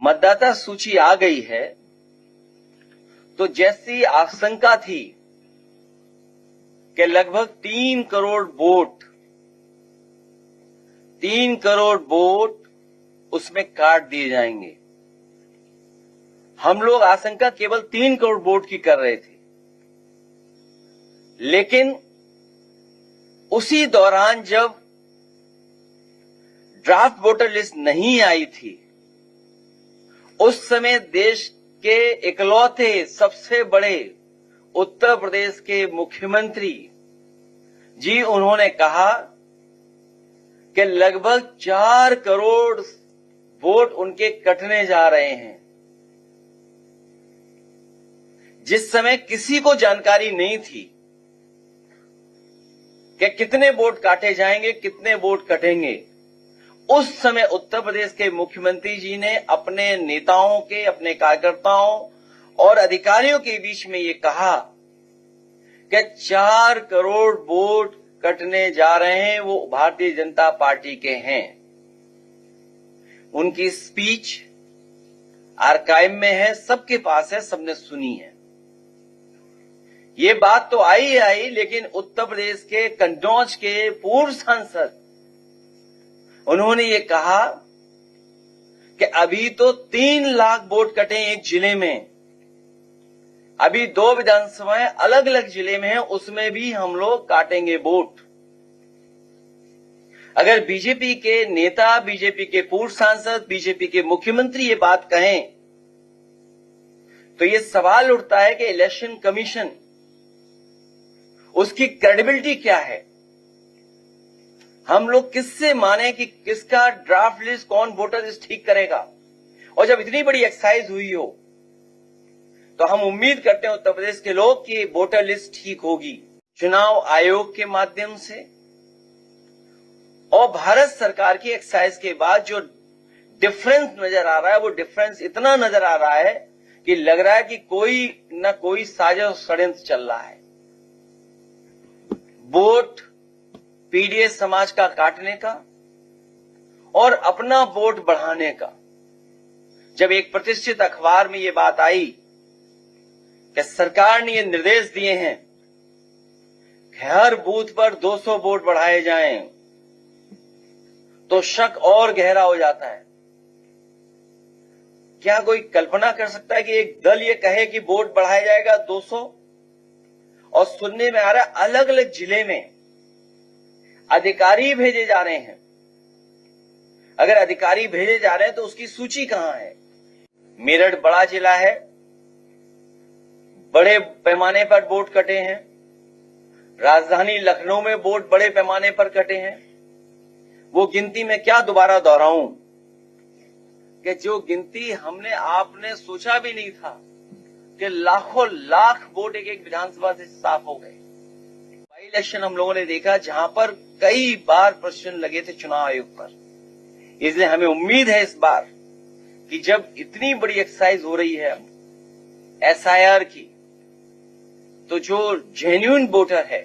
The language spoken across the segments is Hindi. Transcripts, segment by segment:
मतदाता सूची आ गई है तो जैसी आशंका थी कि लगभग 3 करोड़ वोट उसमें काट दिए जाएंगे। हम लोग आशंका केवल 3 करोड़ वोट की कर रहे थे, लेकिन उसी दौरान जब ड्राफ्ट वोटर लिस्ट नहीं आई थी, उस समय देश के इकलौते सबसे बड़े उत्तर प्रदेश के मुख्यमंत्री जी उन्होंने कहा कि लगभग 4 करोड़ वोट उनके कटने जा रहे हैं। जिस समय किसी को जानकारी नहीं थी कि कितने वोट काटे जाएंगे, कितने वोट कटेंगे, उस समय उत्तर प्रदेश के मुख्यमंत्री जी ने अपने नेताओं के, अपने कार्यकर्ताओं और अधिकारियों के बीच में ये कहा कि 4 करोड़ वोट कटने जा रहे हैं, वो भारतीय जनता पार्टी के हैं। उनकी स्पीच आर्काइव में है, सबके पास है, सबने सुनी है। ये बात तो आई, लेकिन उत्तर प्रदेश के कन्नौज के पूर्व सांसद उन्होंने ये कहा कि अभी तो 3 लाख वोट कटे एक जिले में, अभी 2 विधानसभाएं अलग अलग जिले में हैं, उसमें भी हम लोग काटेंगे वोट। अगर बीजेपी के नेता, बीजेपी के पूर्व सांसद, बीजेपी के मुख्यमंत्री ये बात कहें तो ये सवाल उठता है कि इलेक्शन कमीशन, उसकी क्रेडिबिलिटी क्या है? हम लोग किससे माने कि किसका ड्राफ्ट लिस्ट, कौन वोटर लिस्ट ठीक करेगा? और जब इतनी बड़ी एक्सरसाइज हुई हो तो हम उम्मीद करते हैं उत्तर प्रदेश के लोग कि वोटर लिस्ट ठीक होगी। चुनाव आयोग के माध्यम से और भारत सरकार की एक्सरसाइज के बाद जो डिफरेंस नजर आ रहा है, वो डिफरेंस इतना नजर आ रहा है कि लग रहा है कि कोई न कोई साजिश षड्यंत्र चल रहा है। वोट पीडीएस समाज का काटने का और अपना वोट बढ़ाने का। जब एक प्रतिष्ठित अखबार में ये बात आई कि सरकार ने ये निर्देश दिए हैं कि हर बूथ पर 200 वोट बढ़ाए जाएं, तो शक और गहरा हो जाता है। क्या कोई कल्पना कर सकता है कि एक दल ये कहे कि वोट बढ़ाया जाएगा 200, और सुनने में आ रहा है अलग अलग जिले में अधिकारी भेजे जा रहे हैं। अगर अधिकारी भेजे जा रहे हैं तो उसकी सूची कहां है? मेरठ बड़ा जिला है, बड़े पैमाने पर वोट कटे हैं। राजधानी लखनऊ में वोट बड़े पैमाने पर कटे हैं। वो गिनती में क्या दोबारा दोहराऊं कि जो गिनती हमने आपने सोचा भी नहीं था कि लाखों लाख वोट एक विधानसभा से साफ हो गए। बाई इलेक्शन हम लोगों ने देखा जहां पर कई बार प्रश्न लगे थे चुनाव आयोग पर। इसलिए हमें उम्मीद है इस बार कि जब इतनी बड़ी एक्सरसाइज हो रही है एसआईआर की, तो जो जेन्युइन वोटर है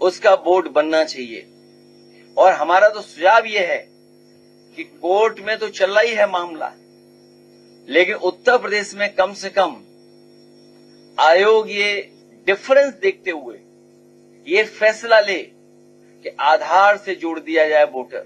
उसका वोट बनना चाहिए। और हमारा तो सुझाव यह है कि कोर्ट में तो चल रहा ही है मामला, लेकिन उत्तर प्रदेश में कम से कम आयोग ये डिफरेंस देखते हुए ये फैसला ले कि आधार से जोड़ दिया जाए वोटर।